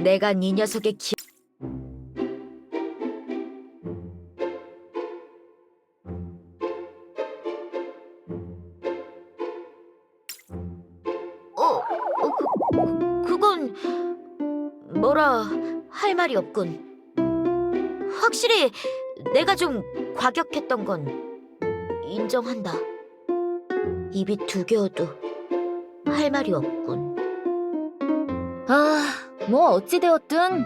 내가 네 녀석의 그건 뭐라 할 말이 없군. 확실히 내가 좀 과격했던 건 인정한다. 입이 두 개여도 할 말이 없군. 뭐 어찌되었든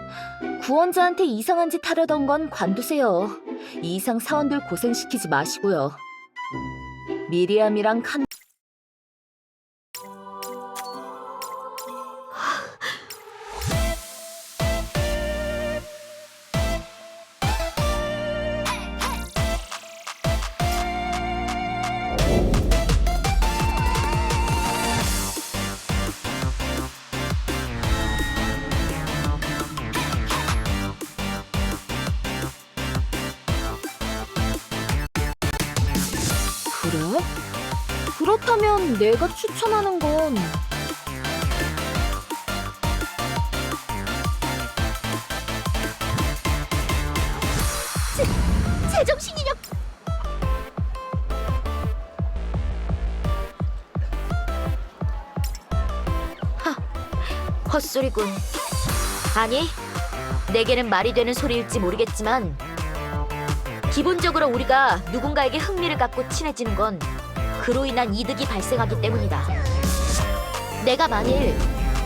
구원자한테 이상한 짓 하려던 건 관두세요. 이 이상 사원들 고생시키지 마시고요. 미리암이랑 칸... 그래? 그렇다면 내가 추천하는 건... 제정신이냐? 헛소리군. 아니, 내게는 말이 되는 소리일지 모르겠지만 기본적으로 우리가 누군가에게 흥미를 갖고 친해지는 건 그로 인한 이득이 발생하기 때문이다. 내가 만일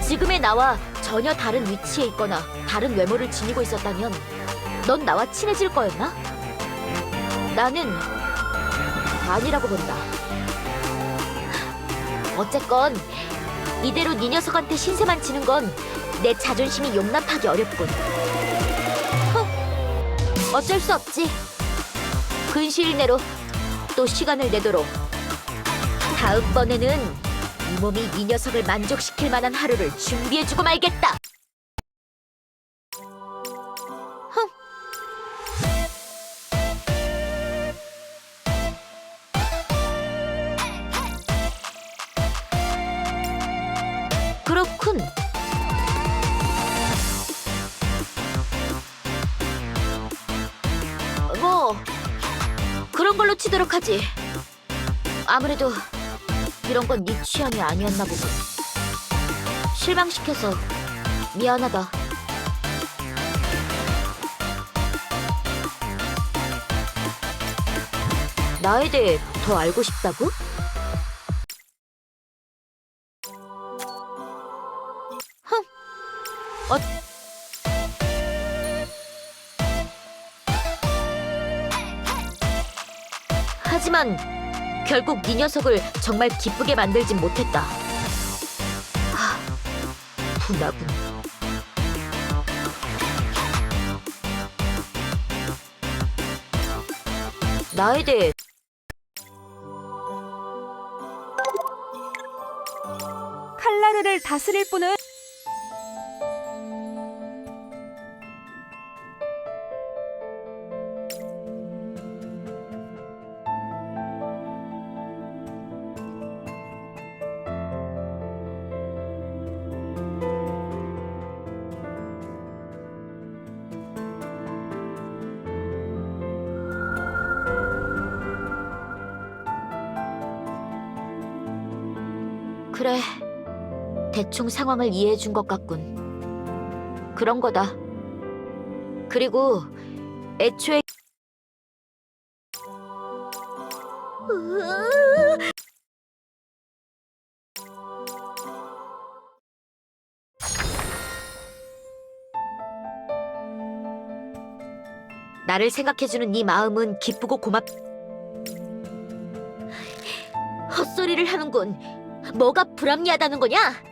지금의 나와 전혀 다른 위치에 있거나 다른 외모를 지니고 있었다면 넌 나와 친해질 거였나? 나는 아니라고 본다. 어쨌건 이대로 네 녀석한테 신세만 지는 건 내 자존심이 용납하기 어렵군. 어쩔 수 없지. 근시일 내로 또 시간을 내도록. 다음번에는 이 몸이 네 녀석을 만족시킬 만한 하루를 준비해주고 말겠다. 그렇군. 뭐 그런 걸로 치도록 하지. 아무래도 이런 건 네 취향이 아니었나 보군. 실망시켜서 미안하다. 나에 대해 더 알고 싶다고? 하지만 결국 네 녀석을 정말 기쁘게 만들진 못했다. 분하군. 나에 대해 칼라르를 다스릴 분은... 그래, 대충 상황을 이해해준 것 같군. 그런 거다. 그리고 애초에 나를 생각해주는 네 마음은 기쁘고 헛소리를 하는군. 뭐가 불합리하다는 거냐?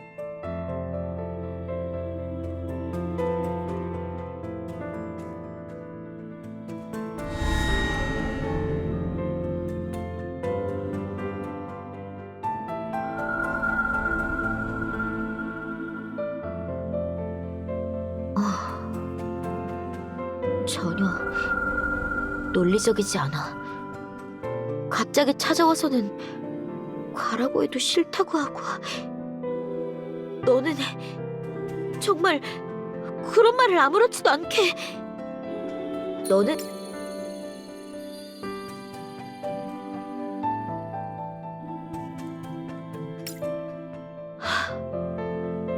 전혀 논리적이지 않아. 갑자기 찾아와서는 가라고 해도 싫다고 하고. 너는 정말 그런 말을 아무렇지도 않게. 너는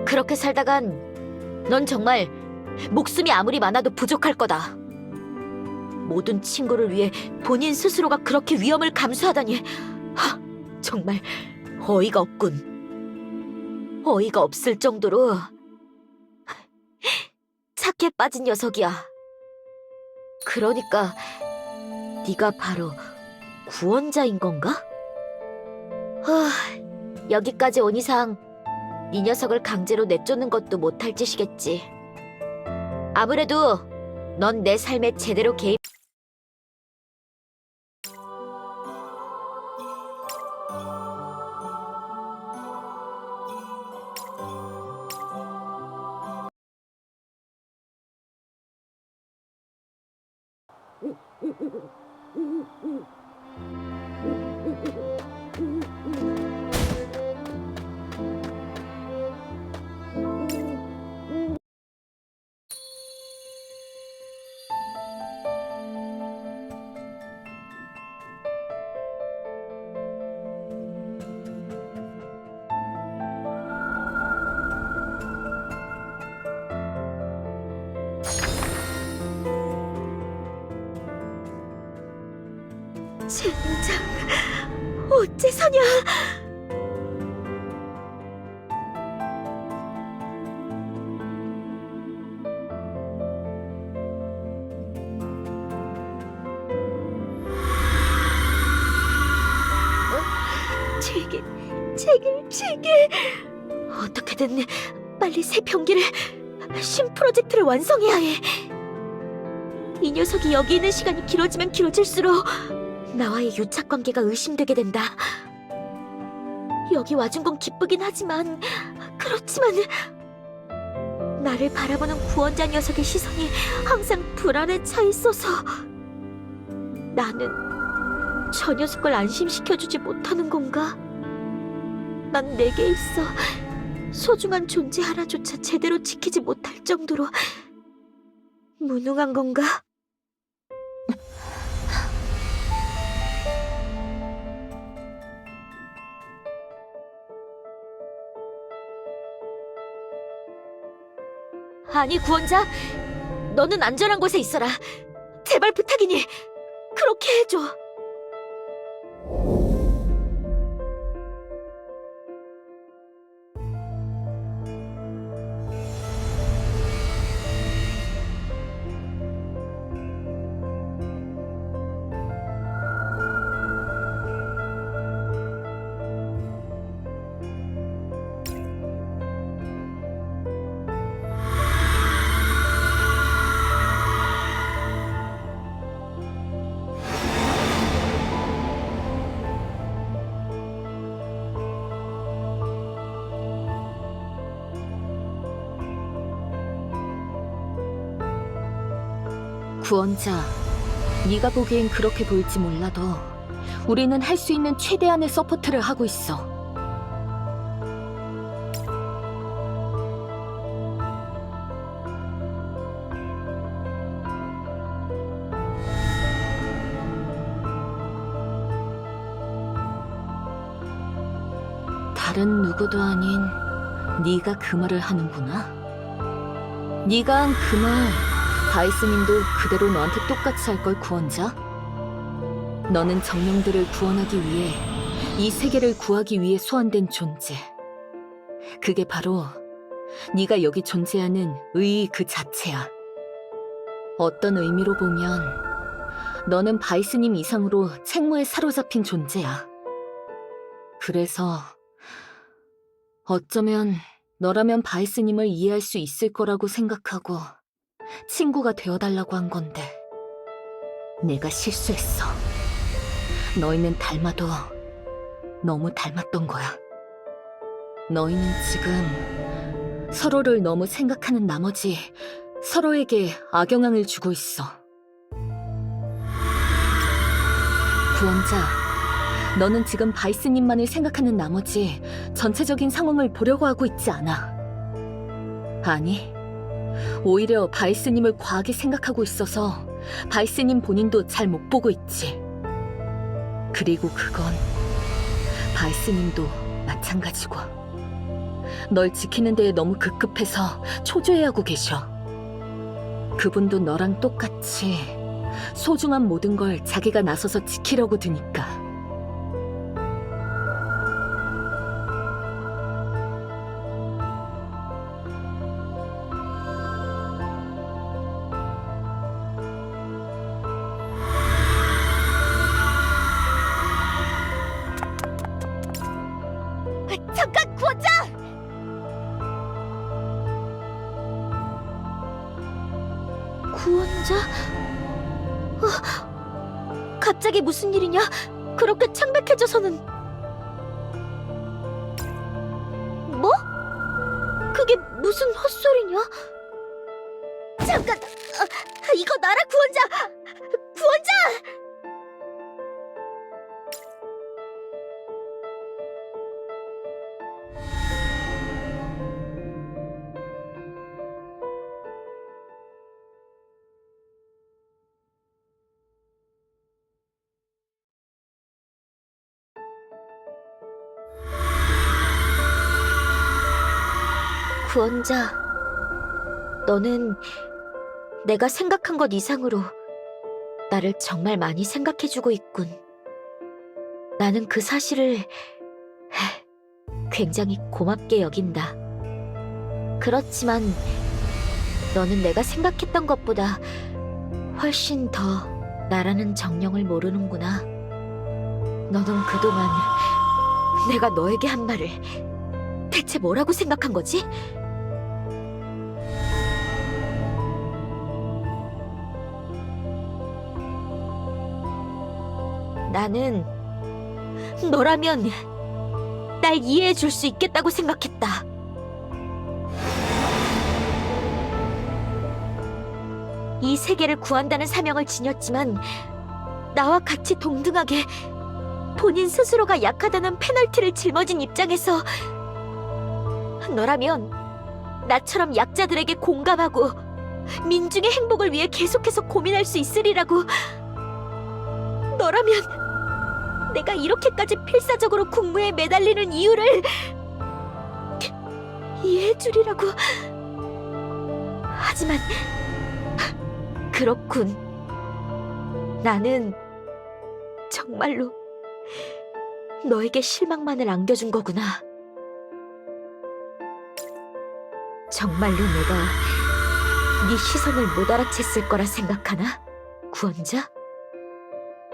그렇게 살다간 넌 정말 목숨이 아무리 많아도 부족할 거다. 모든 친구를 위해 본인 스스로가 그렇게 위험을 감수하다니. 정말 어이가 없군. 어이가 없을 정도로 착해 빠진 녀석이야. 그러니까 네가 바로 구원자인 건가? 여기까지 온 이상 네 녀석을 강제로 내쫓는 것도 못할 짓이겠지. 아무래도 넌 내 삶에 제대로 개입. 젠장, 어째서냐? 제길. 어떻게든 빨리 새 병기를, 신 프로젝트를 완성해야 해. 이 녀석이 여기 있는 시간이 길어지면 길어질수록 나와의 유착 관계가 의심되게 된다. 여기 와준 건 기쁘긴 하지만, 그렇지만 나를 바라보는 구원자 녀석의 시선이 항상 불안에 차 있어서 나는 저 녀석을 안심시켜주지 못하는 건가? 난 내게 있어 소중한 존재 하나조차 제대로 지키지 못할 정도로 무능한 건가? 아니, 구원자, 너는 안전한 곳에 있어라. 제발 부탁이니 그렇게 해줘. 구원자, 네가 보기엔 그렇게 보일지 몰라도 우리는 할 수 있는 최대한의 서포트를 하고 있어. 다른 누구도 아닌 네가 그 말을 하는구나. 네가 한 그 말, 바이스님도 그대로 너한테 똑같이 할 걸, 구원자. 너는 정령들을 구원하기 위해, 이 세계를 구하기 위해 소환된 존재. 그게 바로 네가 여기 존재하는 의의 그 자체야. 어떤 의미로 보면 너는 바이스님 이상으로 책무에 사로잡힌 존재야. 그래서 어쩌면 너라면 바이스님을 이해할 수 있을 거라고 생각하고 친구가 되어달라고 한 건데 내가 실수했어. 너희는 닮아도 너무 닮았던 거야. 너희는 지금 서로를 너무 생각하는 나머지 서로에게 악영향을 주고 있어. 구원자, 너는 지금 바이스님만을 생각하는 나머지 전체적인 상황을 보려고 하고 있지 않아. 아니, 오히려 바이스님을 과하게 생각하고 있어서 바이스님 본인도 잘 못 보고 있지. 그리고 그건 바이스님도 마찬가지고. 널 지키는 데에 너무 급급해서 초조해하고 계셔. 그분도 너랑 똑같이 소중한 모든 걸 자기가 나서서 지키려고 드니까. 잠깐, 구원자! 구원자? 갑자기 무슨 일이냐? 그렇게 창백해져서는... 뭐? 그게 무슨 헛소리냐? 잠깐! 이거 나라, 구원자! 구원자! 구원자, 너는 내가 생각한 것 이상으로 나를 정말 많이 생각해주고 있군. 나는 그 사실을 굉장히 고맙게 여긴다. 그렇지만 너는 내가 생각했던 것보다 훨씬 더 나라는 정령을 모르는구나. 너는 그동안 내가 너에게 한 말을 대체 뭐라고 생각한 거지? 나는 너라면 날 이해해 줄 수 있겠다고 생각했다. 이 세계를 구한다는 사명을 지녔지만 나와 같이 동등하게 본인 스스로가 약하다는 페널티를 짊어진 입장에서 너라면 나처럼 약자들에게 공감하고 민중의 행복을 위해 계속해서 고민할 수 있으리라고. 너라면 내가 이렇게까지 필사적으로 국무에 매달리는 이유를 이해해주리라고. 하지만 그렇군. 나는 정말로 너에게 실망만을 안겨준 거구나. 정말로 내가 네 시선을 못 알아챘을 거라 생각하나, 구원자?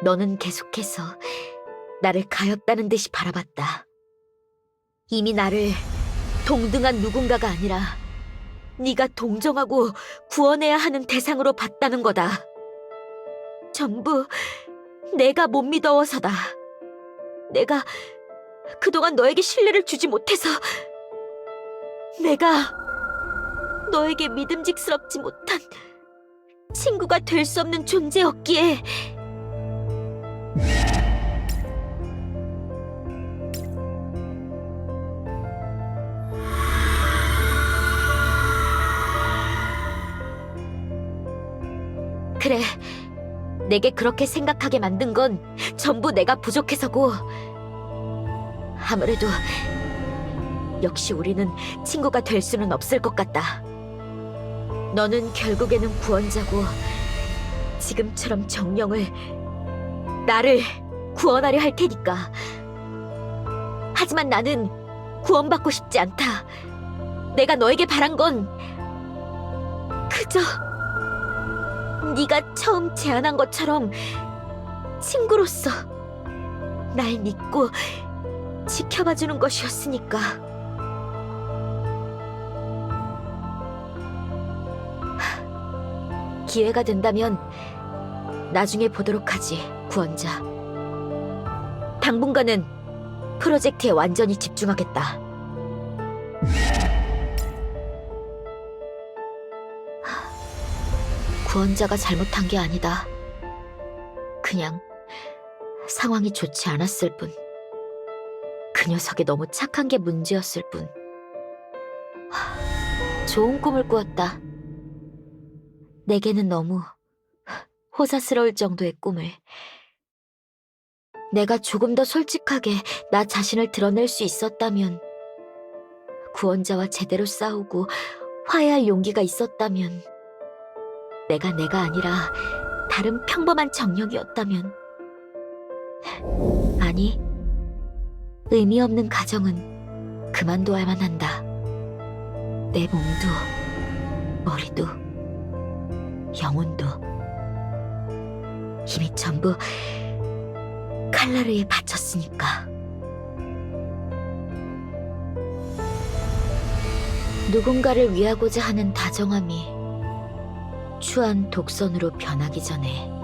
너는 계속해서 나를 가엾다는 듯이 바라봤다. 이미 나를 동등한 누군가가 아니라 네가 동정하고 구원해야 하는 대상으로 봤다는 거다. 전부 내가 못 믿어서다. 내가 그동안 너에게 신뢰를 주지 못해서, 내가 너에게 믿음직스럽지 못한 친구가 될 수 없는 존재였기에. 그래, 내게 그렇게 생각하게 만든 건 전부 내가 부족해서고, 아무래도 역시 우리는 친구가 될 수는 없을 것 같다. 너는 결국에는 구원자고 지금처럼 정령을, 나를 구원하려 할 테니까. 하지만 나는 구원받고 싶지 않다. 내가 너에게 바란 건 그저 네가 처음 제안한 것처럼 친구로서 날 믿고 지켜봐주는 것이었으니까. 기회가 된다면 나중에 보도록 하지, 구원자. 당분간은 프로젝트에 완전히 집중하겠다. 구원자가 잘못한 게 아니다. 그냥 상황이 좋지 않았을 뿐. 그 녀석이 너무 착한 게 문제였을 뿐. 좋은 꿈을 꾸었다. 내게는 너무 호사스러울 정도의 꿈을. 내가 조금 더 솔직하게 나 자신을 드러낼 수 있었다면, 구원자와 제대로 싸우고 화해할 용기가 있었다면, 내가 아니라 다른 평범한 정령이었다면. 아니, 의미 없는 가정은 그만둬야만 한다. 내 몸도, 머리도, 영혼도 이미 전부 칼라르에 바쳤으니까. 누군가를 위하고자 하는 다정함이 추한 독선으로 변하기 전에.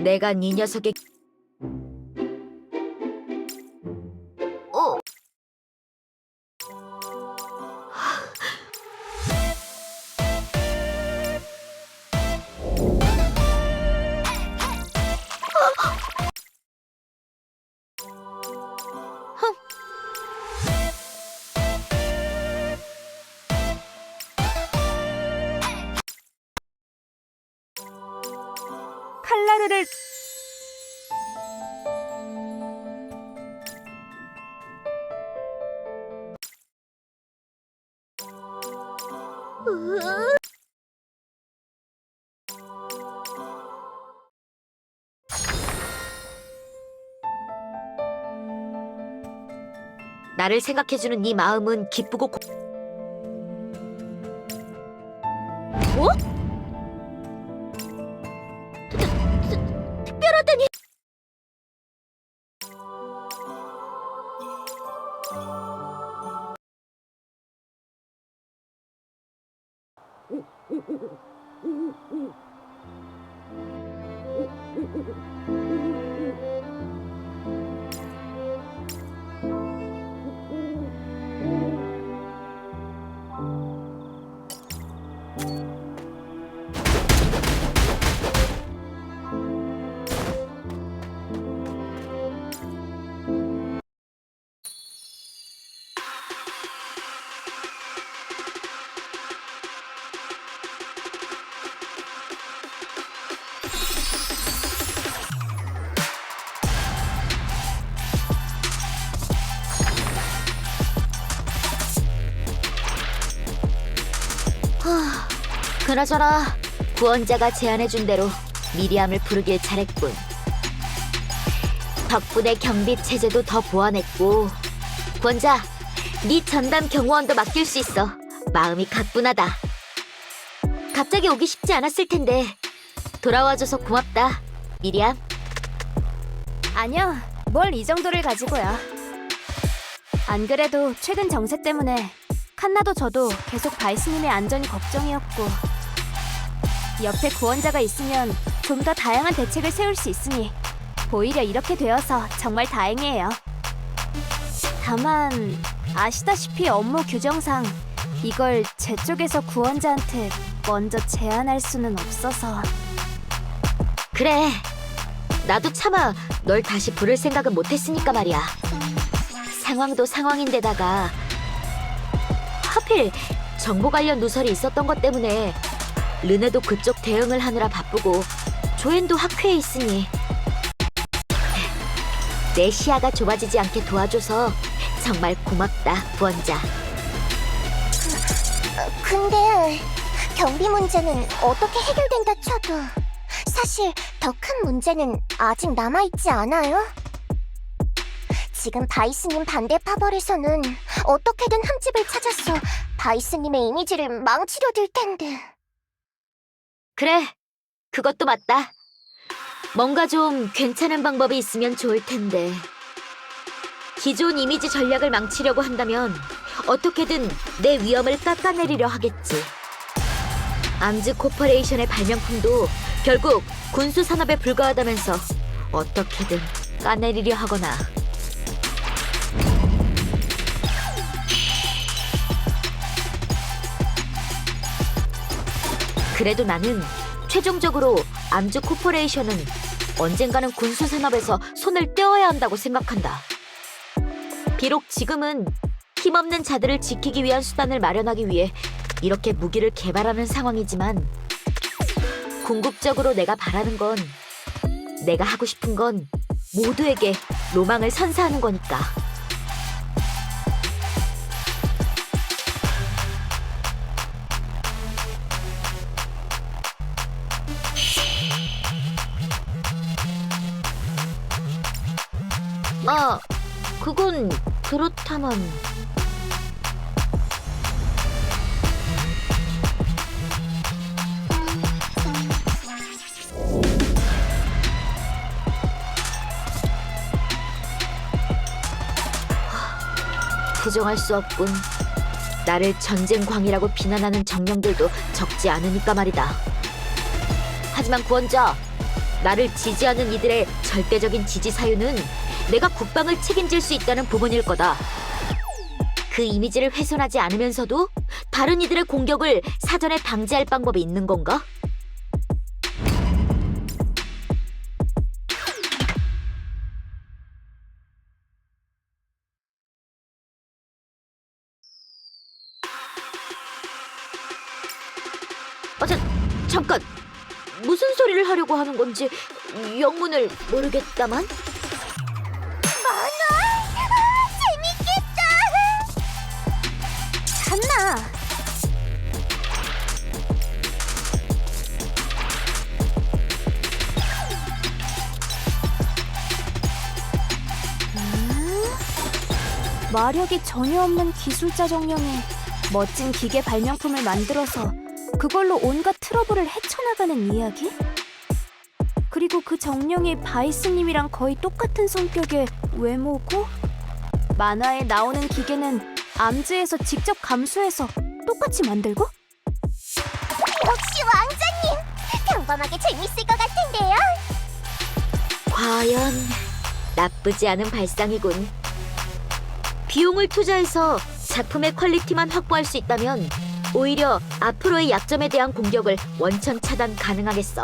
내가 네 녀석의 칼라르를 나를 생각해주는 네 마음은 기쁘고 뭐? 특별하다니. 그나저나 구원자가 제안해준 대로 미리암을 부르길 잘했군. 덕분에 경비 체제도 더 보완했고, 구원자, 네 전담 경호원도 맡길 수 있어. 마음이 가뿐하다. 갑자기 오기 쉽지 않았을 텐데 돌아와줘서 고맙다, 미리암. 아니요, 뭘 이 정도를 가지고요. 안 그래도 최근 정세 때문에 칸나도 저도 계속 바이스님의 안전이 걱정이었고, 옆에 구원자가 있으면 좀 더 다양한 대책을 세울 수 있으니 오히려 이렇게 되어서 정말 다행이에요. 다만 아시다시피 업무 규정상 이걸 제 쪽에서 구원자한테 먼저 제안할 수는 없어서. 그래, 나도 차마 널 다시 부를 생각은 못했으니까 말이야. 상황도 상황인데다가 하필 정보 관련 누설이 있었던 것 때문에 르네도 그쪽 대응을 하느라 바쁘고 조앤도 학회에 있으니 내 시야가 좁아지지 않게 도와줘서 정말 고맙다, 부원자. 근데 경비 문제는 어떻게 해결된다 쳐도 사실 더 큰 문제는 아직 남아있지 않아요? 지금 바이스님 반대 파벌에서는 어떻게든 흠집을 찾아서 바이스님의 이미지를 망치려들 텐데. 그래, 그것도 맞다. 뭔가 좀 괜찮은 방법이 있으면 좋을 텐데. 기존 이미지 전략을 망치려고 한다면 어떻게든 내 위험을 깎아내리려 하겠지. 암즈 코퍼레이션의 발명품도 결국 군수 산업에 불과하다면서 어떻게든 까내리려 하거나. 그래도 나는 최종적으로 암즈 코퍼레이션은 언젠가는 군수 산업에서 손을 떼어야 한다고 생각한다. 비록 지금은 힘없는 자들을 지키기 위한 수단을 마련하기 위해 이렇게 무기를 개발하는 상황이지만 궁극적으로 내가 바라는 건, 내가 하고 싶은 건 모두에게 로망을 선사하는 거니까. 아, 그건 그렇다만. 부정할 수 없군. 나를 전쟁광이라고 비난하는 정령들도 적지 않으니까 말이다. 하지만 구원자, 나를 지지하는 이들의 절대적인 지지 사유는 내가 국방을 책임질 수 있다는 부분일 거다. 그 이미지를 훼손하지 않으면서도 다른 이들의 공격을 사전에 방지할 방법이 있는 건가? 잠깐! 무슨 소리를 하려고 하는 건지 영문을 모르겠다만? 한나, 마력이 전혀 없는 기술자 정령이 멋진 기계 발명품을 만들어서 그걸로 온갖 트러블을 헤쳐나가는 이야기? 그리고 그 정령이 바이스님이랑 거의 똑같은 성격의 외모고, 만화에 나오는 기계는 암즈에서 직접 감수해서 똑같이 만들고? 역시 왕자님! 평범하게 재밌을 것 같은데요? 과연 나쁘지 않은 발상이군. 비용을 투자해서 작품의 퀄리티만 확보할 수 있다면 오히려 앞으로의 약점에 대한 공격을 원천 차단 가능하겠어.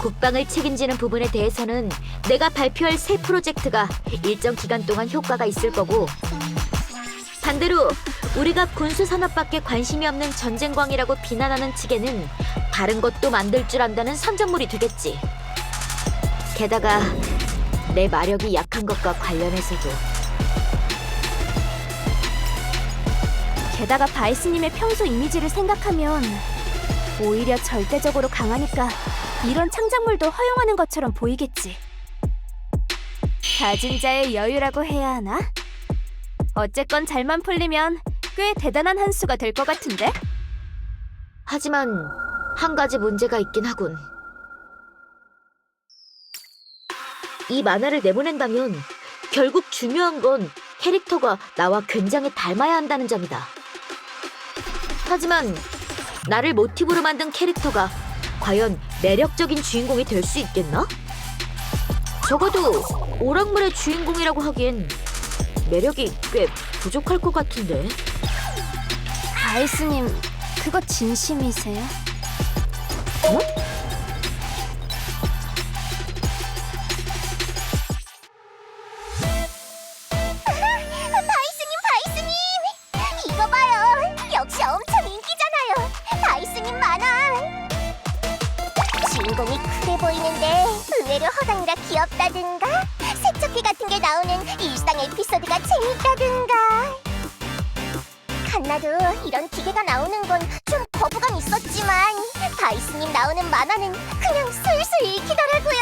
국방을 책임지는 부분에 대해서는 내가 발표할 새 프로젝트가 일정 기간 동안 효과가 있을 거고, 반대로 우리가 군수 산업밖에 관심이 없는 전쟁광이라고 비난하는 측에는 다른 것도 만들 줄 안다는 선전물이 되겠지. 게다가 내 마력이 약한 것과 관련해서도. 게다가 바이스님의 평소 이미지를 생각하면 오히려 절대적으로 강하니까 이런 창작물도 허용하는 것처럼 보이겠지. 가진 자의 여유라고 해야 하나? 어쨌건 잘만 풀리면 꽤 대단한 한 수가 될 것 같은데? 하지만 한 가지 문제가 있긴 하군. 이 만화를 내보낸다면 결국 중요한 건 캐릭터가 나와 굉장히 닮아야 한다는 점이다. 하지만 나를 모티브로 만든 캐릭터가 과연 매력적인 주인공이 될 수 있겠나? 적어도 오락물의 주인공이라고 하기엔 매력이 꽤 부족할 것 같은데. 바이스님, 그거 진심이세요? 어? 바이스님! 이거 봐요! 역시 엄청 인기잖아요! 바이스님 만화 보이는데 의외로 허당이라 귀엽다든가 세척기 같은 게 나오는 일상 에피소드가 재밌다든가. 칸나도 이런 기계가 나오는 건 좀 거부감 있었지만 바이스님 나오는 만화는 그냥 술술 읽히더라고요.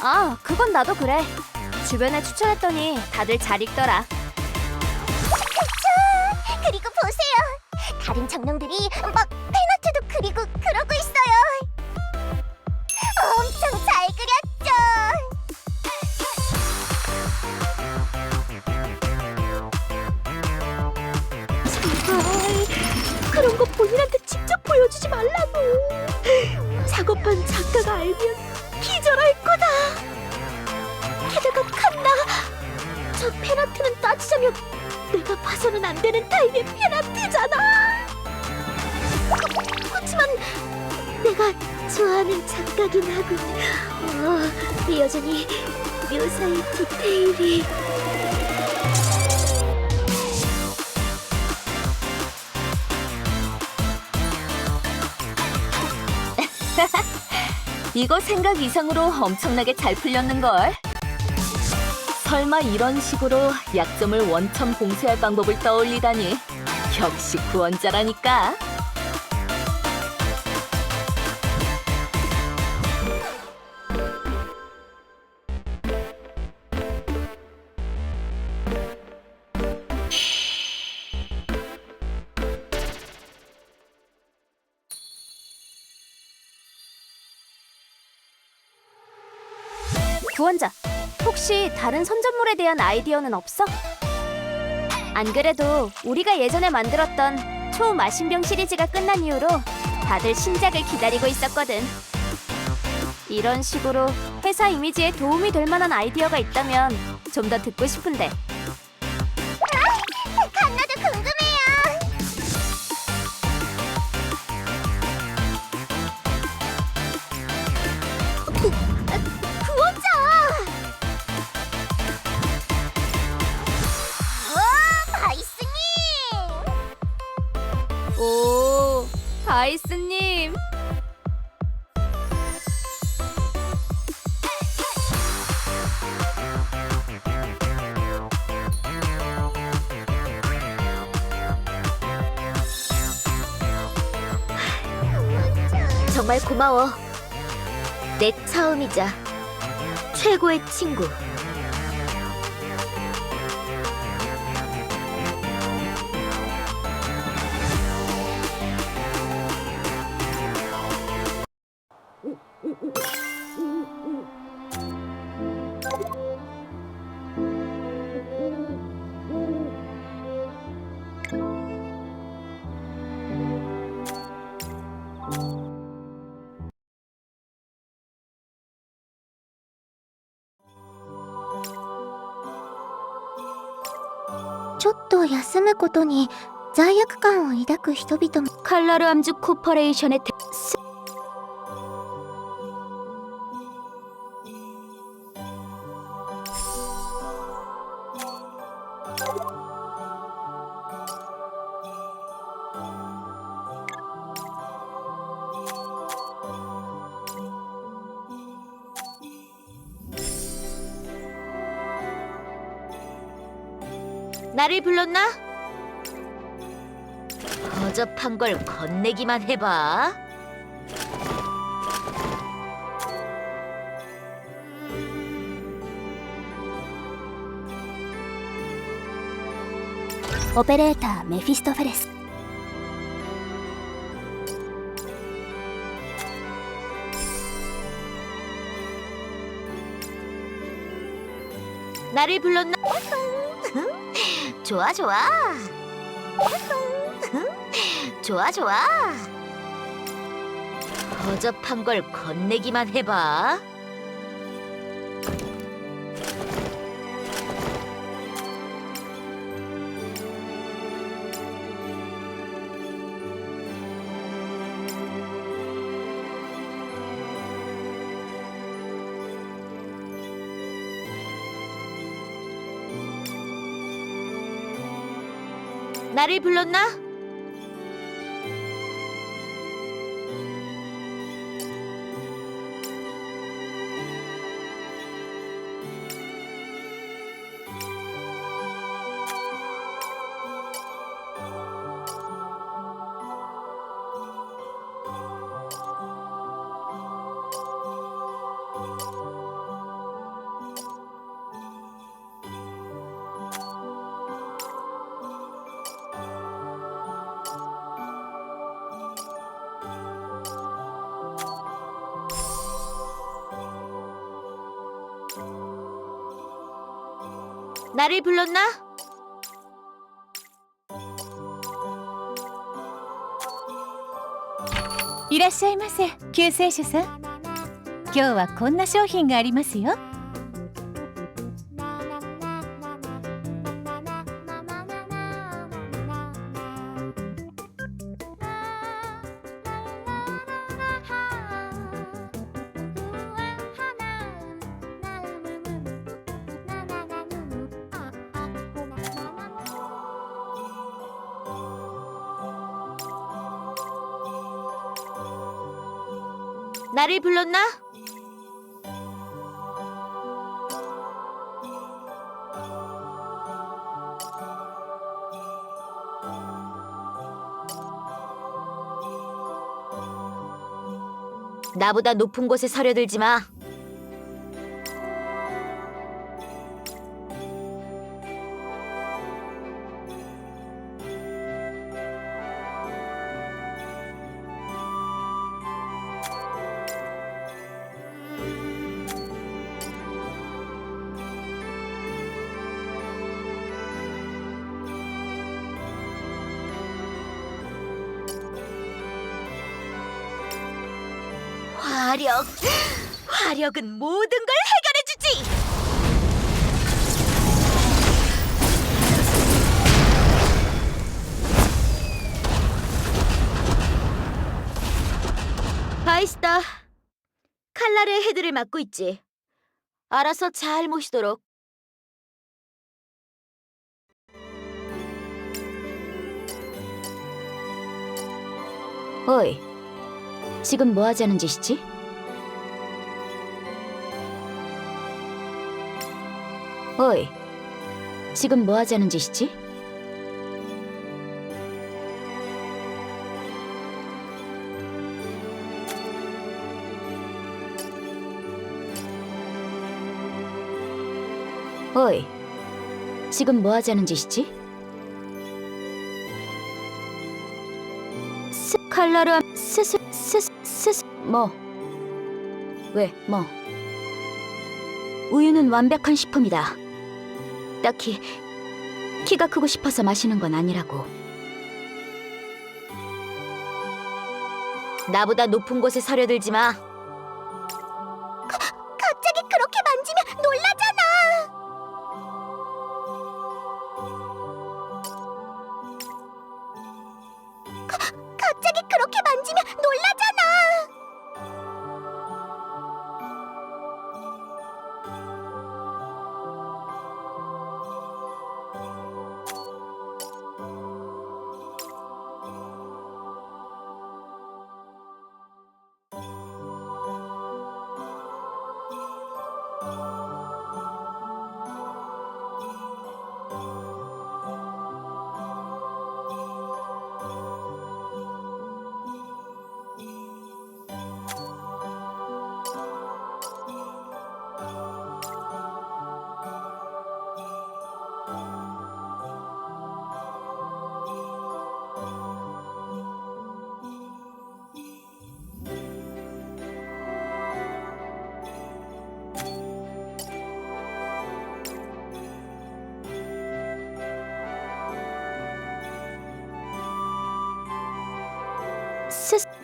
아, 그건 나도 그래. 주변에 추천했더니 다들 잘 읽더라. 그리고 보세요. 다른 정령들이 막 팬아트도 그리고 그러고 있어요. 엄청 잘 그렸죠. 그런 거 본인한테 직접 보여주지 말라고. 작업한 작가가 알면 기절할 거다. 게다가 칸나, 저 팬아트는 따지자면 내가 봐서는 안 되는 타입의 팬아트잖아. 그렇지만 내가 좋아하는 작가긴 하군. 여전히 묘사의 디테일이. 이거 생각 이상으로 엄청나게 잘 풀렸는걸. 설마 이런 식으로 약점을 원천 봉쇄할 방법을 떠올리다니. 역시 구원자라니까. 구원자, 혹시 다른 선전물에 대한 아이디어는 없어? 안 그래도 우리가 예전에 만들었던 초마신병 시리즈가 끝난 이후로 다들 신작을 기다리고 있었거든. 이런 식으로 회사 이미지에 도움이 될 만한 아이디어가 있다면 좀 더 듣고 싶은데. 칸나도 궁금해요. 구원자! 바이스님! 오, 바이스님. 정말 고마워. 내 처음이자 최고의 친구.休むことに罪悪感を抱く人々も 칼라르 암즈 코퍼레이션의 나를 불렀나? 허접한 걸 건네기만 해봐. 오페레이터 메피스토페레스. 나를 불렀나? 좋아 좋아. 좋아 좋아. 허접한 걸 건네기만 해봐. 나를 불렀나? 나를 불렀나? いらっしゃいませ、救世主さん。今日はこんな商品がありますよ。나를 불렀나? 나보다 높은 곳에 서려들지 마. 화력은 모든 걸 해결해주지. 바이스타, 칼날의 헤드를 맡고 있지. 알아서 잘 모시도록. 어이, 지금 뭐 하자는 짓이지? 어이, 지금 뭐 하자는 짓이지? 어이, 지금 뭐 하자는 짓이지? 칼라르 뭐? 왜, 뭐? 우유는 완벽한 식품이다. 딱히 키가 크고 싶어서 마시는 건 아니라고. 나보다 높은 곳에 서려들지 마. 갑자기 그렇게 만지면 놀라잖아. 갑자기 그렇게 만지면 놀라잖아.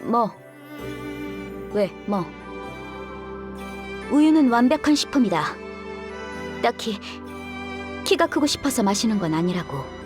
뭐? 왜, 뭐? 우유는 완벽한 식품이다. 딱히 키가 크고 싶어서 마시는 건 아니라고.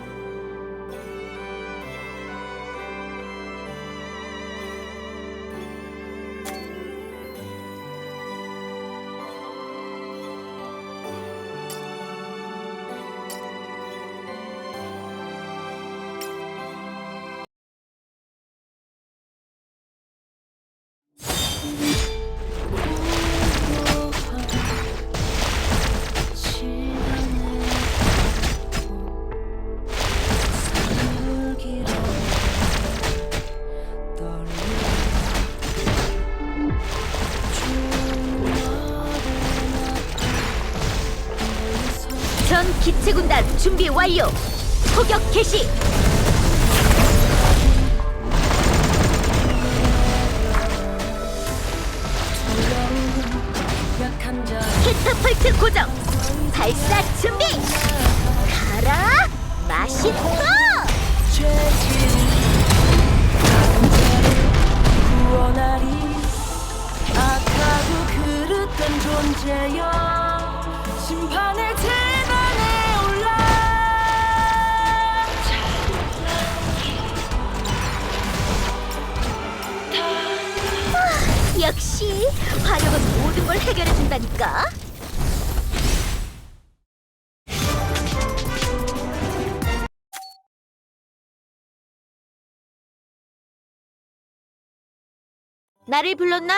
전 기체군단 준비 완료. 포격 개시. 캐터펄트 고정. 발사 준비. 가라! 맛있어! 구원하리 악하고 그릇된 존재여 심판의 재단에 올라 역시 화력은 모든 걸 해결해 준다니까. 나를 불렀나?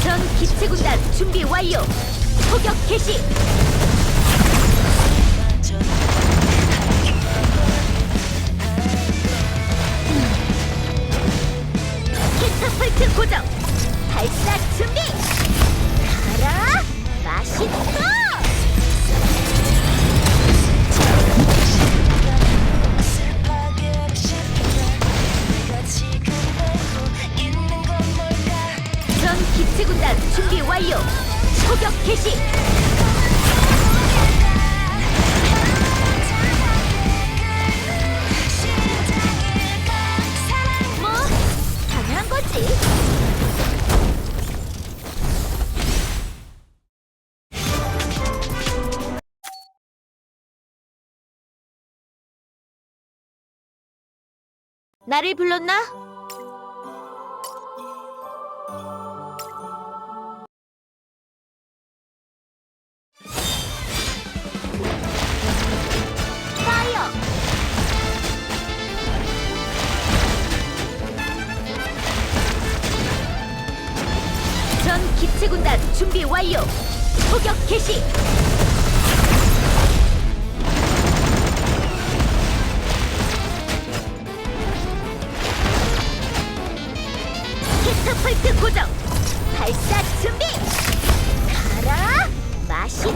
전 기체군단 준비 완료. 포격 개시. 캐터펄트 고정. 발사 준비. 가라. 맛있어. 전 기체군단 준비 완료. 포격 개시. 뭐 당연한 거지. 나를 불렀나? 파이어! 전 기체군단 준비 완료. 포격 개시. 캐터펄트 고정. 발사 준비. 가라. 맛있어.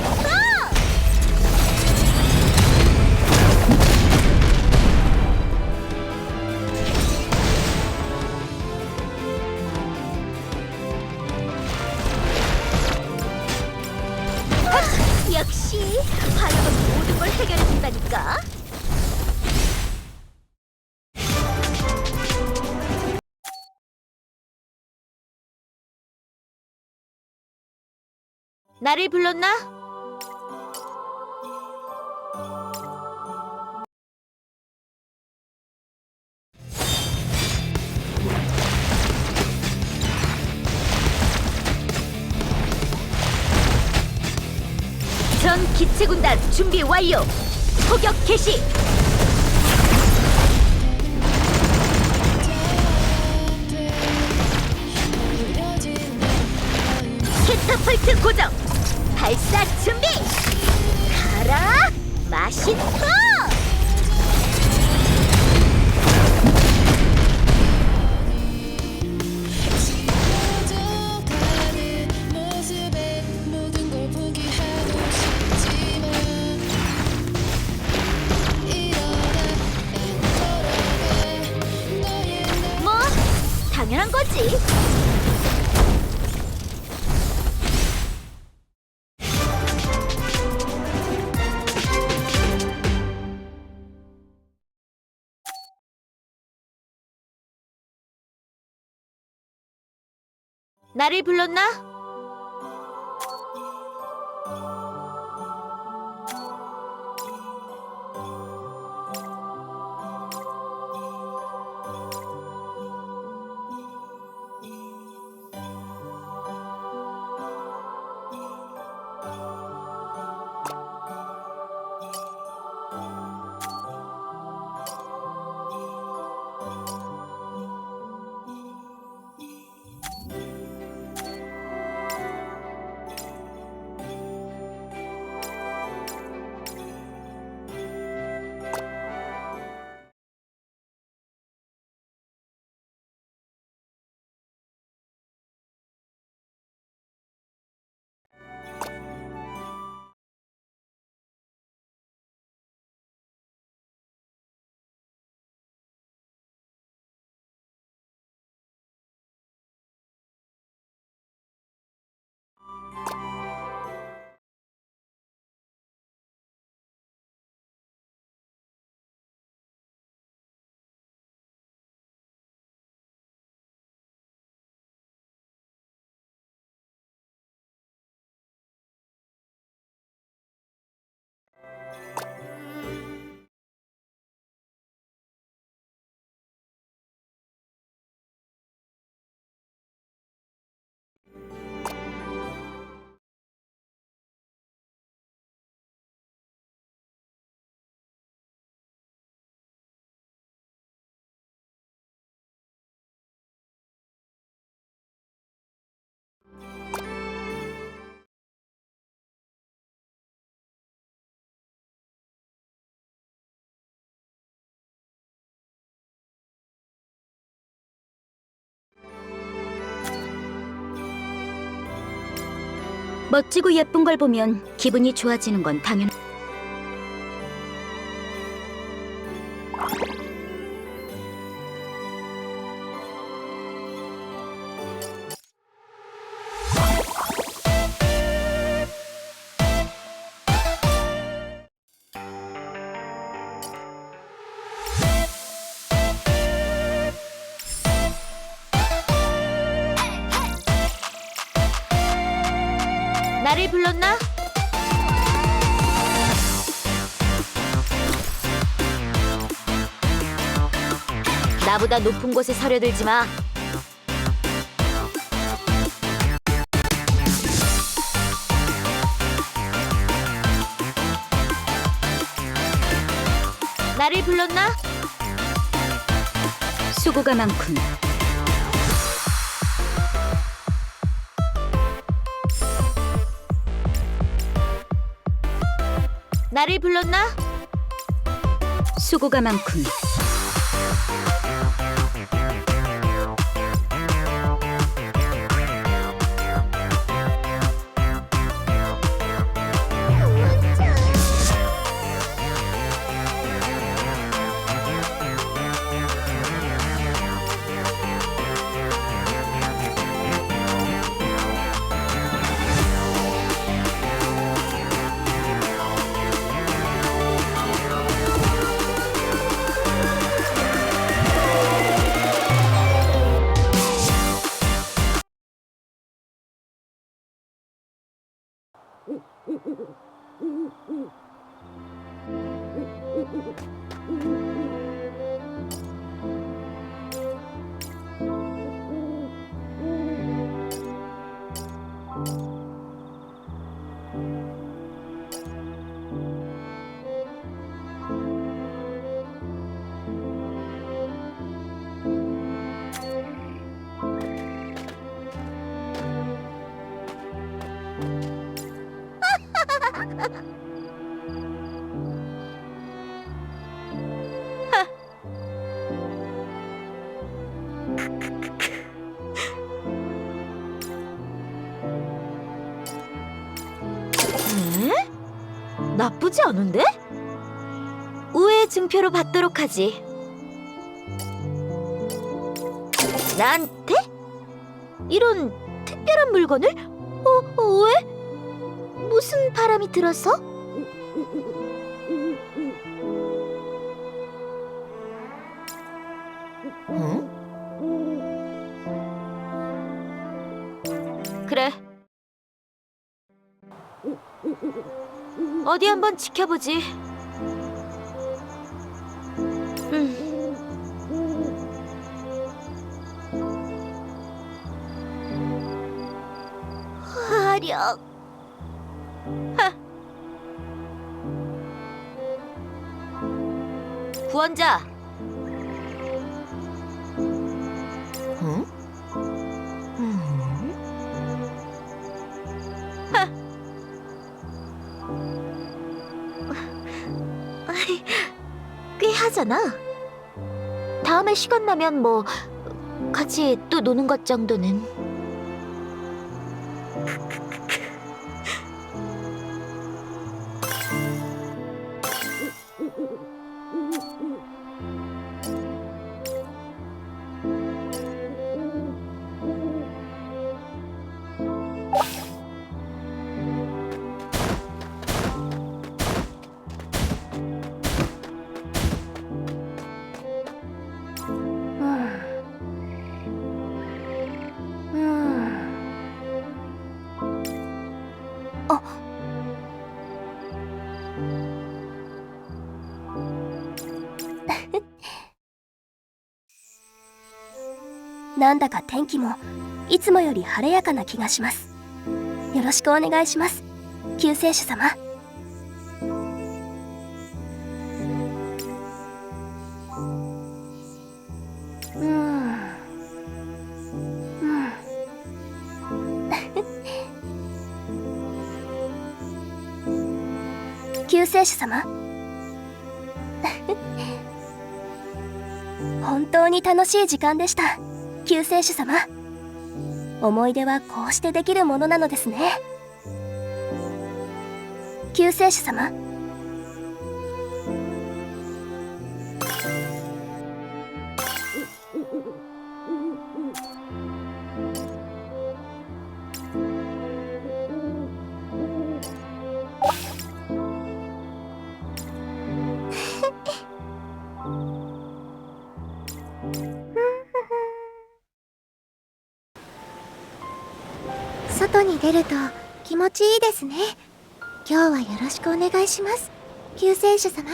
역시 화력은 모든 걸 해결해 준다니까. 나를 불렀나? 전 기체군단 준비 완료. 포격 개시. 캐터펄트 고정. 발사 준비. 가라. 맛있어. 뭐 당연한 거지. 나를 불렀나? 멋지고 예쁜 걸 보면 기분이 좋아지는 건 당연. 나를 불렀나? 나보다 높은 곳에 서려들지 마. 나를 불렀나? 수고가 많군. 나를 불렀나? 수고가 많군. 나쁘지 않은데? 우회 증표로 받도록 하지. 나한테? 이런 특별한 물건을? 왜? 무슨 바람이 들어서? 응? 그래. 어디 한번 지켜보지. 화력. 구원자. 응? 꽤 하잖아. 다음에 시간 나면 뭐 같이 또 노는 것 정도는.なんだか天気もいつもより晴れやかな気がします。よろしくお願いします、救世主様。救世主様本当に楽しい時間でした。救世主様、思い出はこうしてできるものなのですね。救世主様。外に出ると気持ちいいですね。今日はよろしくお願いします、救世主様。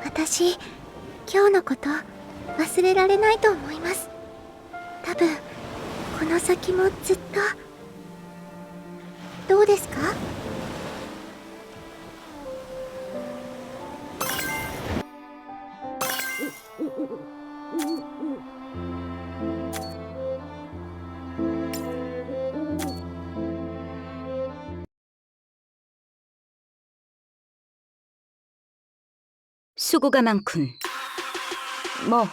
私、今日のこと忘れられないと思います。多分この先もずっと。どうですか？수고가 많군. 뭐